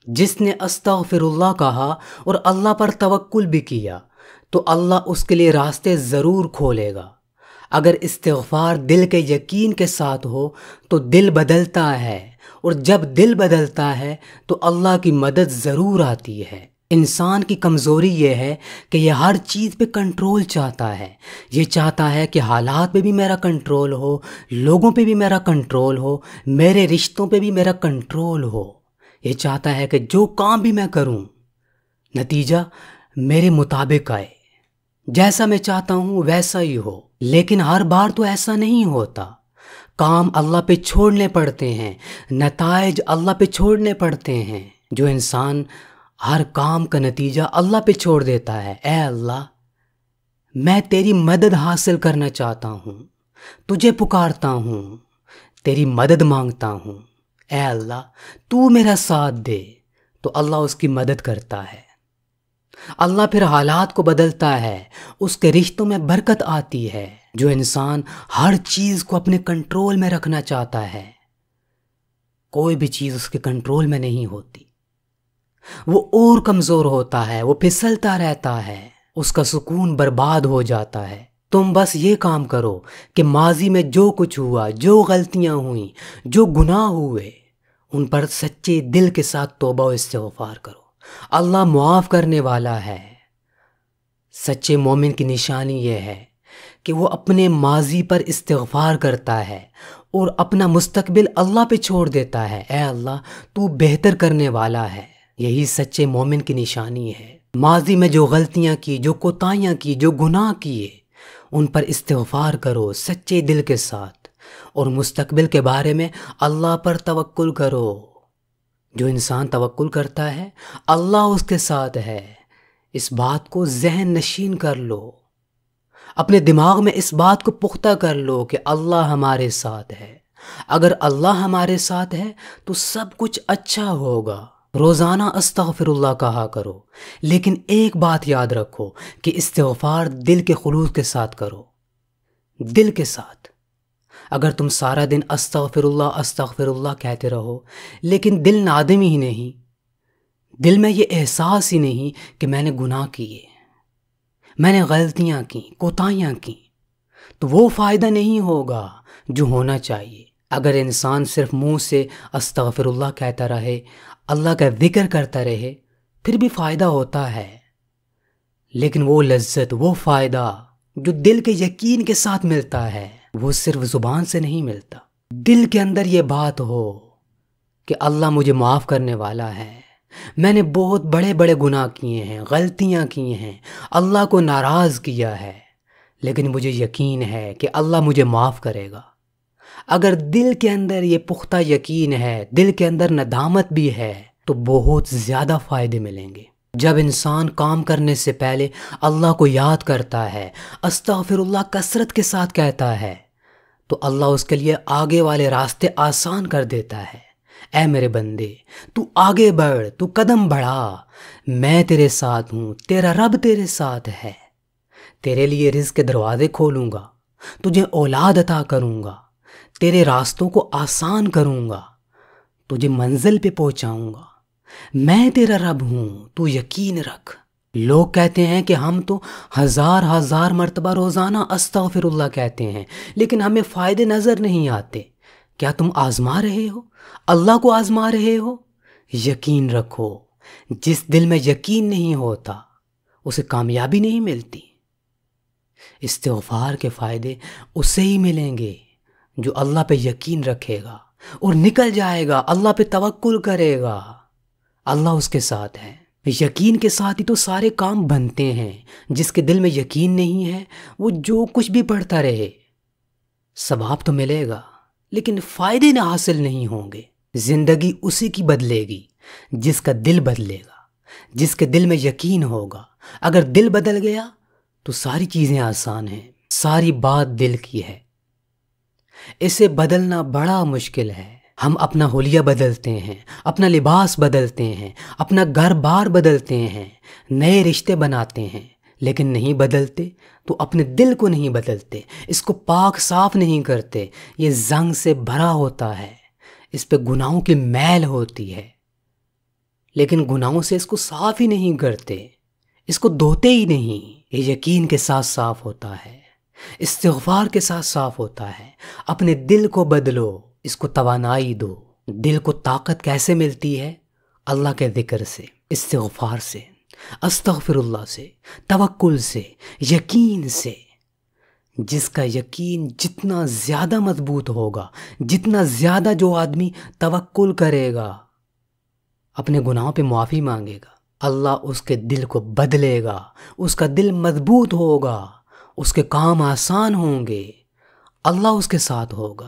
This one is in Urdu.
جس نے استغفراللہ کہا اور اللہ پر توکل بھی کیا تو اللہ اس کے لیے راستے ضرور کھولے گا۔ اگر استغفار دل کے یقین کے ساتھ ہو تو دل بدلتا ہے، اور جب دل بدلتا ہے تو اللہ کی مدد ضرور آتی ہے۔ انسان کی کمزوری یہ ہے کہ یہ ہر چیز پہ کنٹرول چاہتا ہے۔ یہ چاہتا ہے کہ حالات پہ بھی میرا کنٹرول ہو، لوگوں پہ بھی میرا کنٹرول ہو، میرے رشتوں پہ بھی میرا کنٹرول ہو۔ یہ چاہتا ہے کہ جو کام بھی میں کروں نتیجہ میرے مطابق آئے، جیسا میں چاہتا ہوں ویسا ہی ہو۔ لیکن ہر بار تو ایسا نہیں ہوتا۔ کام اللہ پہ چھوڑنے پڑتے ہیں، نتائج اللہ پہ چھوڑنے پڑتے ہیں۔ جو انسان ہر کام کا نتیجہ اللہ پہ چھوڑ دیتا ہے، اے اللہ میں تیری مدد حاصل کرنا چاہتا ہوں، تجھے پکارتا ہوں، تیری مدد مانگتا ہوں، اے اللہ تو میرا ساتھ دے، تو اللہ اس کی مدد کرتا ہے۔ اللہ پھر حالات کو بدلتا ہے، اس کے رشتوں میں برکت آتی ہے۔ جو انسان ہر چیز کو اپنے کنٹرول میں رکھنا چاہتا ہے، کوئی بھی چیز اس کے کنٹرول میں نہیں ہوتی، وہ اور کمزور ہوتا ہے، وہ پھسلتا رہتا ہے، اس کا سکون برباد ہو جاتا ہے۔ تم بس یہ کام کرو کہ ماضی میں جو کچھ ہوا، جو غلطیاں ہوئیں، جو گناہ ہوئے، ان پر سچے دل کے ساتھ توبہ و استغفار کرو۔ اللہ معاف کرنے والا ہے۔ سچے مومن کی نشانی یہ ہے کہ وہ اپنے ماضی پر استغفار کرتا ہے اور اپنا مستقبل اللہ پہ چھوڑ دیتا ہے۔ اے اللہ تو بہتر کرنے والا ہے۔ یہی سچے مومن کی نشانی ہے۔ ماضی میں جو غلطیاں کی، جو کوتاہیاں کی، جو گناہ کیے، ان پر استغفار کرو سچے دل کے ساتھ، اور مستقبل کے بارے میں اللہ پر توکل کرو۔ جو انسان توکل کرتا ہے اللہ اس کے ساتھ ہے۔ اس بات کو ذہن نشین کر لو، اپنے دماغ میں اس بات کو پختہ کر لو کہ اللہ ہمارے ساتھ ہے۔ اگر اللہ ہمارے ساتھ ہے تو سب کچھ اچھا ہوگا۔ روزانہ استغفر اللہ کہا کرو، لیکن ایک بات یاد رکھو کہ استغفار دل کے خلوص کے ساتھ کرو، دل کے ساتھ۔ اگر تم سارا دن استغفر اللہ کہتے رہو لیکن دل نادم ہی نہیں، دل میں یہ احساس ہی نہیں کہ میں نے گناہ کیے، میں نے غلطیاں کی، کوتاہیاں کی، تو وہ فائدہ نہیں ہوگا جو ہونا چاہیے۔ اگر انسان صرف منہ سے استغفر اللہ کہتا رہے، اللہ کا ذکر کرتا رہے، پھر بھی فائدہ ہوتا ہے، لیکن وہ لذت، وہ فائدہ جو دل کے یقین کے ساتھ ملتا ہے، وہ صرف زبان سے نہیں ملتا۔ دل کے اندر یہ بات ہو کہ اللہ مجھے معاف کرنے والا ہے، میں نے بہت بڑے بڑے گناہ کیے ہیں، غلطیاں کی ہیں، اللہ کو ناراض کیا ہے، لیکن مجھے یقین ہے کہ اللہ مجھے معاف کرے گا۔ اگر دل کے اندر یہ پختہ یقین ہے، دل کے اندر ندامت بھی ہے، تو بہت زیادہ فائدے ملیں گے۔ جب انسان کام کرنے سے پہلے اللہ کو یاد کرتا ہے، استغفر اللہ کثرت کے ساتھ کہتا ہے، تو اللہ اس کے لیے آگے والے راستے آسان کر دیتا ہے۔ اے میرے بندے، تو آگے بڑھ، تو قدم بڑھا، میں تیرے ساتھ ہوں، تیرا رب تیرے ساتھ ہے، تیرے لیے رزق کے دروازے کھولوں گا، تجھے اولاد عطا کروں گا، تیرے راستوں کو آسان کروں گا، تجھے منزل پہ پہنچاؤں گا، میں تیرا رب ہوں، تو یقین رکھ۔ لوگ کہتے ہیں کہ ہم تو ہزار مرتبہ روزانہ استغفر اللہ کہتے ہیں، لیکن ہمیں فائدے نظر نہیں آتے۔ کیا تم آزما رہے ہو؟ اللہ کو آزما رہے ہو؟ یقین رکھو، جس دل میں یقین نہیں ہوتا اسے کامیابی نہیں ملتی۔ استغفار کے فائدے اسے ہی ملیں گے جو اللہ پہ یقین رکھے گا اور نکل جائے گا، اللہ پہ توکل کرے گا، اللہ اس کے ساتھ ہے۔ یقین کے ساتھ ہی تو سارے کام بنتے ہیں۔ جس کے دل میں یقین نہیں ہے وہ جو کچھ بھی پڑھتا رہے، ثواب تو ملے گا لیکن فائدے نہ حاصل نہیں ہوں گے۔ زندگی اسی کی بدلے گی جس کا دل بدلے گا، جس کے دل میں یقین ہوگا۔ اگر دل بدل گیا تو ساری چیزیں آسان ہیں، ساری بات دل کی ہے، اسے بدلنا بڑا مشکل ہے۔ ہم اپنا حلیہ بدلتے ہیں، اپنا لباس بدلتے ہیں، اپنا گھر بار بدلتے ہیں، نئے رشتے بناتے ہیں، لیکن نہیں بدلتے تو اپنے دل کو نہیں بدلتے، اس کو پاک صاف نہیں کرتے۔ یہ زنگ سے بھرا ہوتا ہے، اس پہ گناہوں کی میل ہوتی ہے، لیکن گناہوں سے اس کو صاف ہی نہیں کرتے، اس کو دھوتے ہی نہیں۔ یہ یقین کے ساتھ صاف ہوتا ہے، استغفار کے ساتھ صاف ہوتا ہے۔ اپنے دل کو بدلو، اس کو توانائی دو۔ دل کو طاقت کیسے ملتی ہے؟ اللہ کے ذکر سے، استغفار سے، استغفر اللہ سے، توکل سے، یقین سے۔ جس کا یقین جتنا زیادہ مضبوط ہوگا، جتنا زیادہ جو آدمی توکل کرے گا، اپنے گناہوں پہ معافی مانگے گا، اللہ اس کے دل کو بدلے گا، اس کا دل مضبوط ہوگا، اس کے کام آسان ہوں گے، اللہ اس کے ساتھ ہوگا۔